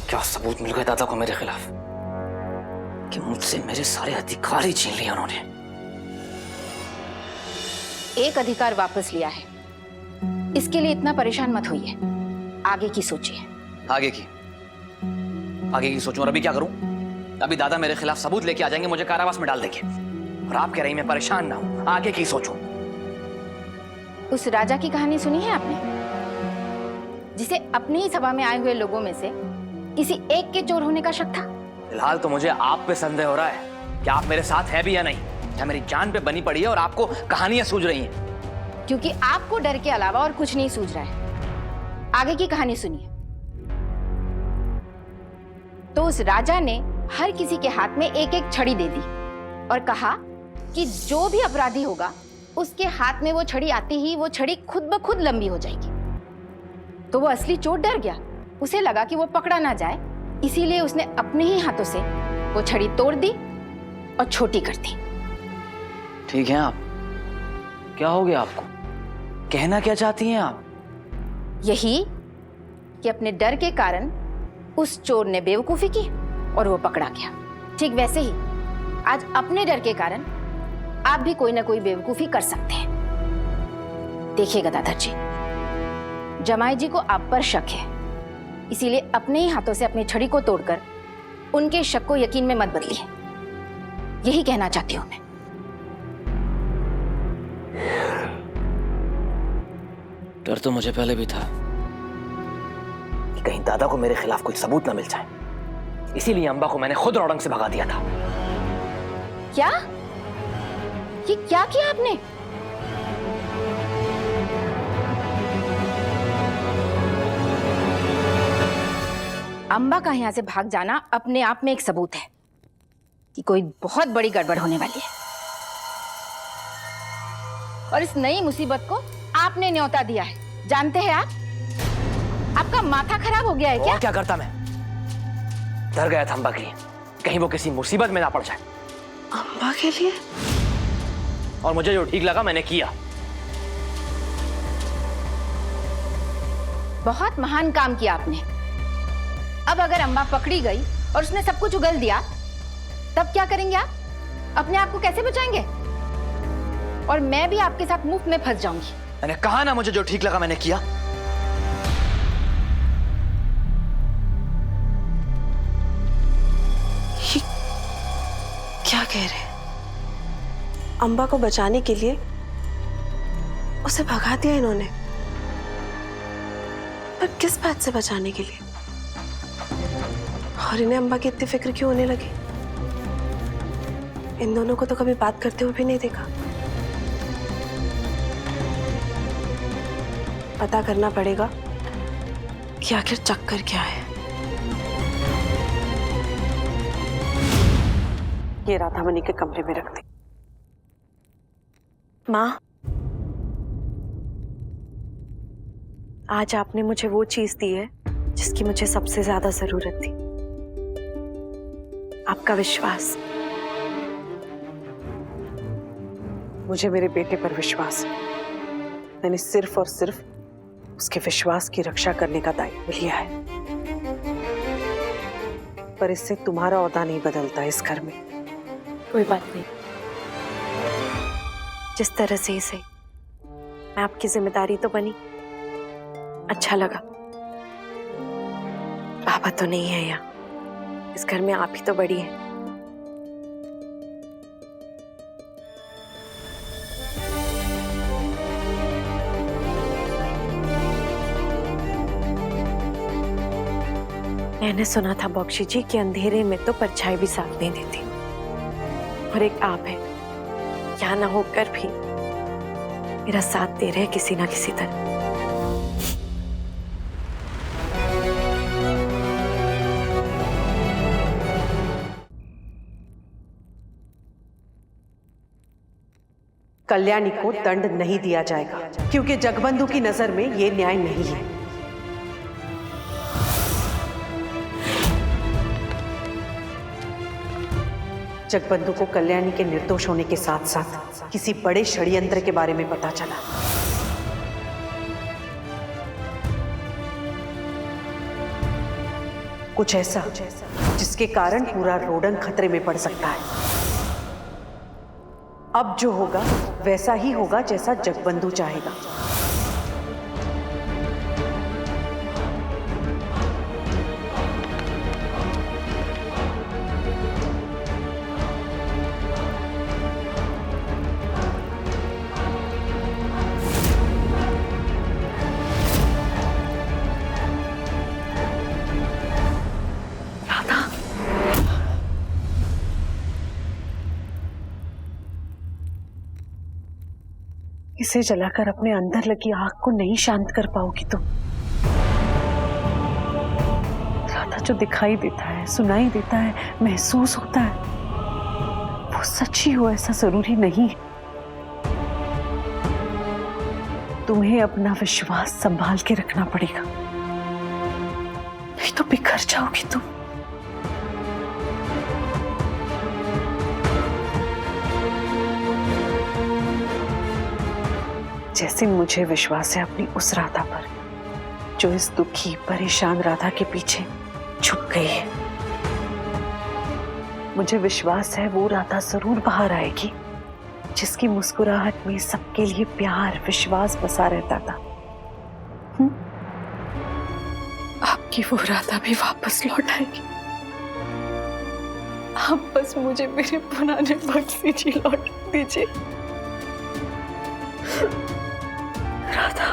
क्या सबूत मिल गए दादा को मेरे खिलाफ कि मुझसे मेरे सारे अधिकार ही छीन लिए उन्होंने। एक अधिकार वापस लिया है, इसके लिए इतना परेशान मत होइए। आगे की सोचिए। आगे की सोचूं, और अभी क्या करूं? अभी दादा मेरे खिलाफ सबूत लेके आ जाएंगे, मुझे कारावास में डाल देंगे, और आप कह रही मैं परेशान ना हूं। आगे की सोचूं। उस राजा की कहानी सुनी है आपने, जिसे अपनी ही सभा में आए हुए लोगों में से किसी एक के चोर होने का शक था? फिलहाल तो मुझे आप पे संदेह हो रहा है कि आप मेरे साथ है भी या नहीं, या मेरी जान पे बनी पड़ी है और आपको कहानियां सूझ रही हैं। क्योंकि आपको डर के अलावा और कुछ नहीं सूझ रहा है। आगे की कहानी सुनिए। तो उस राजा ने हर किसी के हाथ में एक एक छड़ी दे दी और कहा कि जो भी अपराधी होगा उसके हाथ में वो छड़ी आती ही वो छड़ी खुद ब खुद लंबी हो जाएगी। तो वो असली चोर डर गया, उसे लगा कि वो पकड़ा ना जाए, इसीलिए उसने अपने ही हाथों से वो छड़ी तोड़ दी और छोटी कर दी। ठीक है, आप क्या हो गया? आपको कहना क्या चाहती हैं आप? यही कि अपने डर के कारण उस चोर ने बेवकूफी की और वो पकड़ा गया। ठीक वैसे ही आज अपने डर के कारण आप भी कोई ना कोई बेवकूफी कर सकते हैं। देखिए गदाधर जी, जमाई जी को आप पर शक है, इसीलिए अपने ही हाथों से अपनी छड़ी को तोड़कर उनके शक को यकीन में मत बदलिए। यही कहना चाहती हूं मैं। डर तो मुझे पहले भी था कि कहीं दादा को मेरे खिलाफ कोई सबूत ना मिल जाए, इसीलिए अंबा को मैंने खुद रौड़ंग से भगा दिया था। क्या? ये क्या किया आपने? अंबा का यहां से भाग जाना अपने आप में एक सबूत है कि कोई बहुत बड़ी गड़बड़ होने वाली है, और इस नई मुसीबत को आपने न्योता दिया है। जानते हैं आप, आपका माथा खराब हो गया है क्या? और क्या करता मैं? डर गया था अंबा के लिए, कहीं वो किसी मुसीबत में ना पड़ जाए। अंबा के लिए? और मुझे जो ठीक लगा मैंने किया। बहुत महान काम किया आपने। अब अगर अंबा पकड़ी गई और उसने सब कुछ उगल दिया, तब क्या करेंगे आप? अपने आप को कैसे बचाएंगे? और मैं भी आपके साथ मुफ्त में फंस जाऊंगी। मैंने कहा ना, मुझे जो ठीक लगा मैंने किया। ये क्या कह रहे हैं? अंबा को बचाने के लिए उसे भगा दिया इन्होंने, पर किस बात से बचाने के लिए? और इन्हें अंबा की इतनी फिक्र क्यों होने लगी? इन दोनों को तो कभी बात करते हुए भी नहीं देखा। पता करना पड़ेगा कि आखिर चक्कर क्या है। ये राधामणि के कमरे में रख दी। माँ, आज आपने मुझे वो चीज दी है जिसकी मुझे सबसे ज्यादा जरूरत थी, आपका विश्वास। मुझे मेरे बेटे पर विश्वास है। मैंने सिर्फ और सिर्फ उसके विश्वास की रक्षा करने का दायित्व लिया है, पर इससे तुम्हारा ओहदा नहीं बदलता इस घर में। कोई बात नहीं, जिस तरह से ही सही, मैं आपकी जिम्मेदारी तो बनी। अच्छा लगा। पापा तो नहीं है यहाँ, इस घर में आप ही तो बड़ी हैं। मैंने सुना था बॉक्शी जी कि अंधेरे में तो परछाई भी साथ नहीं देती, और एक आप है, यहाँ ना होकर भी मेरा साथ दे रहे किसी ना किसी तरह। कल्याणी को दंड नहीं दिया जाएगा, क्योंकि जगबंधु की नजर में ये न्याय नहीं है। जगबंधु को कल्याणी के निर्दोष होने के साथ साथ किसी बड़े षड्यंत्र के बारे में पता चला, कुछ ऐसा जिसके कारण पूरा रोडन खतरे में पड़ सकता है। अब जो होगा वैसा ही होगा जैसा जगबंधु चाहेगा। इसे जलाकर अपने अंदर लगी आग को नहीं शांत कर पाओगी तुम। राधा जो दिखाई देता है, सुनाई देता है, महसूस होता है, वो सच ही हो ऐसा जरूरी नहीं। तुम्हें अपना विश्वास संभाल के रखना पड़ेगा, नहीं तो बिखर जाओगी तुम। जैसे मुझे विश्वास है अपनी उस राधा पर जो इस दुखी परेशान राधा के पीछे छुप गई है। मुझे विश्वास है वो राधा जरूर बाहर आएगी जिसकी मुस्कुराहट में सबके लिए प्यार विश्वास बसा रहता था। आपकी वो राधा भी वापस लौट आएगी। आप बस मुझे मेरे पुराने भक्ति जी लौट दीजिए। राधा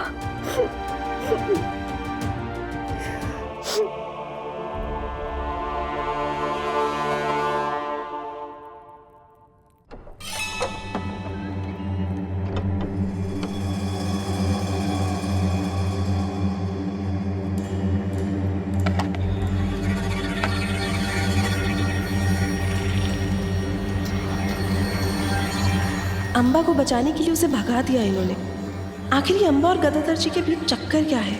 अम्बा को बचाने के लिए उसे भगा दिया इन्होंने। आखिर ये अम्बा और गदाधर जी के बीच चक्कर क्या है?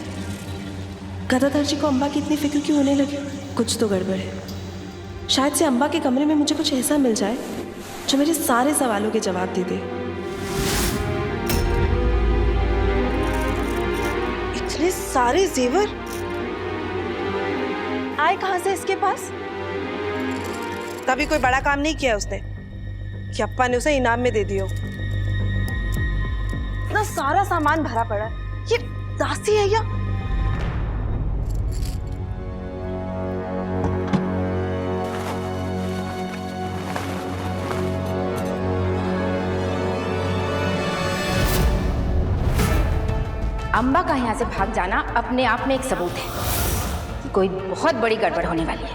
गदाधर जी को अम्बा की इतनी फिक्र क्यों होने लगी? कुछ तो गड़बड़ है। शायद से अम्बा के कमरे में मुझे कुछ ऐसा मिल जाए जो मेरे सारे सवालों के जवाब दे दे। इतने सारे जेवर आए कहां से इसके पास? कभी कोई बड़ा काम नहीं किया उसने कि अप्पा ने उसे इनाम में दे दियो। इतना सारा सामान भरा पड़ा है, ये दासी है या? अम्बा का यहाँ से भाग जाना अपने आप में एक सबूत है कि कोई बहुत बड़ी गड़बड़ होने वाली है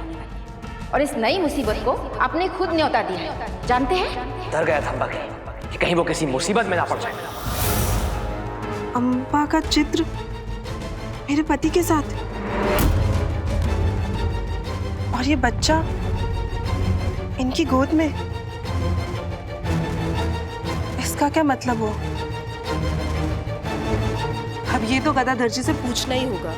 और इस नई मुसीबत को आपने खुद न्योता दिया है। जानते हैं, डर गया था अम्बा कि कहीं वो किसी मुसीबत में ना पड़ जाए। अम्बा का चित्र मेरे पति के साथ और ये बच्चा इनकी गोद में, इसका क्या मतलब हुआ? अब ये तो गदाधर जी से पूछना ही होगा।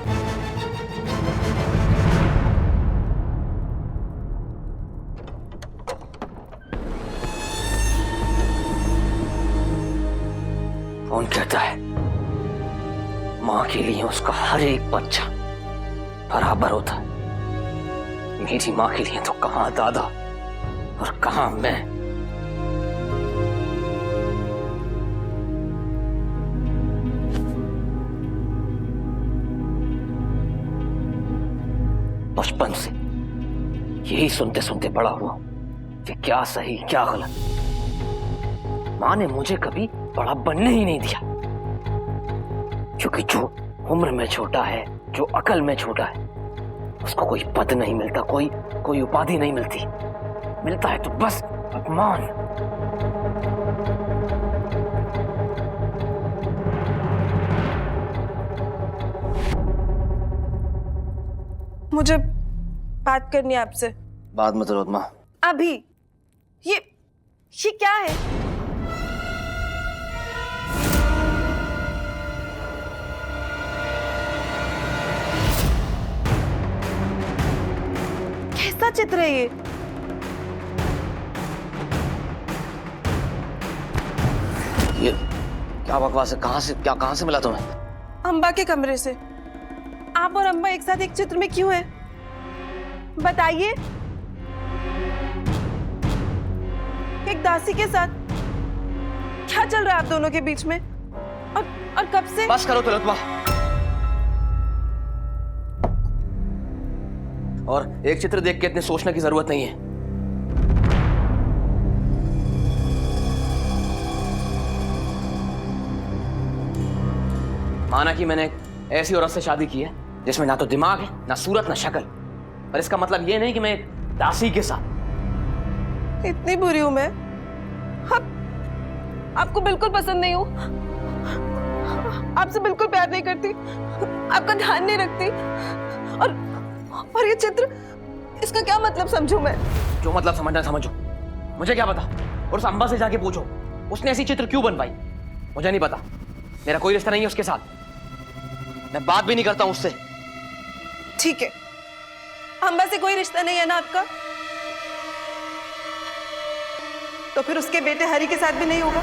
कौन कहता है माँ के लिए उसका हर एक बच्चा बराबर होता है? मेरी माँ के लिए तो कहाँ दादा और कहाँ मैं। बचपन से यही सुनते सुनते बड़ा हुआ कि क्या सही क्या गलत। माँ ने मुझे कभी बड़ा बनने ही नहीं दिया, क्योंकि जो उम्र में छोटा है, जो अकल में छोटा है, उसको कोई पद नहीं मिलता, कोई उपाधि नहीं मिलती। मिलता है तो बस अपमान। मुझे बात करनी है आपसे। बात मत करो माँ। अभी ये क्या है? कैसा चित्र है ये क्या बकवास है? कहाँ से मिला तुम्हें? अम्बा के कमरे से। आप और अम्बा एक साथ एक चित्र में क्यों है? बताइए। एक दासी के साथ क्या चल रहा है आप दोनों के बीच में? और कब से? बस करो तिलोत्तमा। और एक चित्र देख के इतने सोचने की जरूरत नहीं है। माना कि मैंने ऐसी औरत से शादी की है जिसमें ना तो दिमाग है, ना सूरत, ना शक्ल, पर इसका मतलब यह नहीं कि मैं एक दासी के साथ। इतनी बुरी हूं मैं? आपको बिल्कुल पसंद नहीं हूं, आपसे बिल्कुल प्यार नहीं करती, आपका ध्यान नहीं रखती। और ये चित्र, इसका क्या मतलब समझूं मैं? जो मतलब समझना समझो, मुझे क्या पता। और उस अंबा से जाके पूछो उसने ऐसी चित्र क्यों बनवाई। मुझे नहीं पता, मेरा कोई रिश्ता नहीं है उसके साथ, मैं बात भी नहीं करता हूं उससे। ठीक है, अंबा से कोई रिश्ता नहीं है ना आपका, तो फिर उसके बेटे हरि के साथ भी नहीं होगा।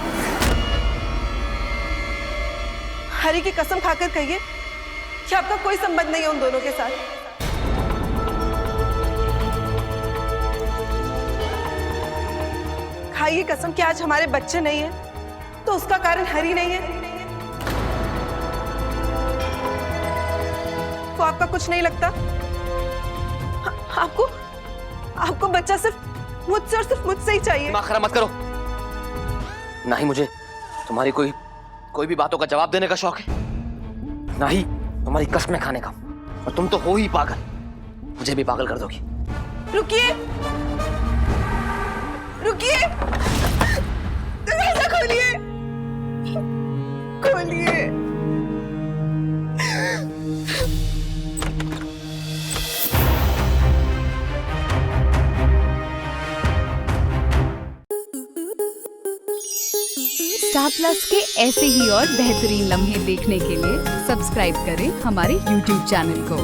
हरि की कसम खाकर कहिए कि आपका कोई संबंध नहीं है उन दोनों के साथ। खाइए कसम कि आज हमारे बच्चे नहीं है तो उसका कारण हरि नहीं है। तो आपका कुछ नहीं लगता? आपको बच्चा सिर्फ मुझसे और सिर्फ मुझसे ही चाहिए। दिमाग खराब मत करो। ना ही मुझे तुम्हारी कोई भी बातों का जवाब देने का शौक है, ना ही तुम्हारी कस्में खाने का। और तुम तो हो ही पागल, मुझे भी पागल कर दोगी। रुकिए, रुकिए, दरवाजा खोलिए, खोलिए। स्टार प्लस के ऐसे ही और बेहतरीन लम्हे देखने के लिए सब्सक्राइब करें हमारे YouTube चैनल को।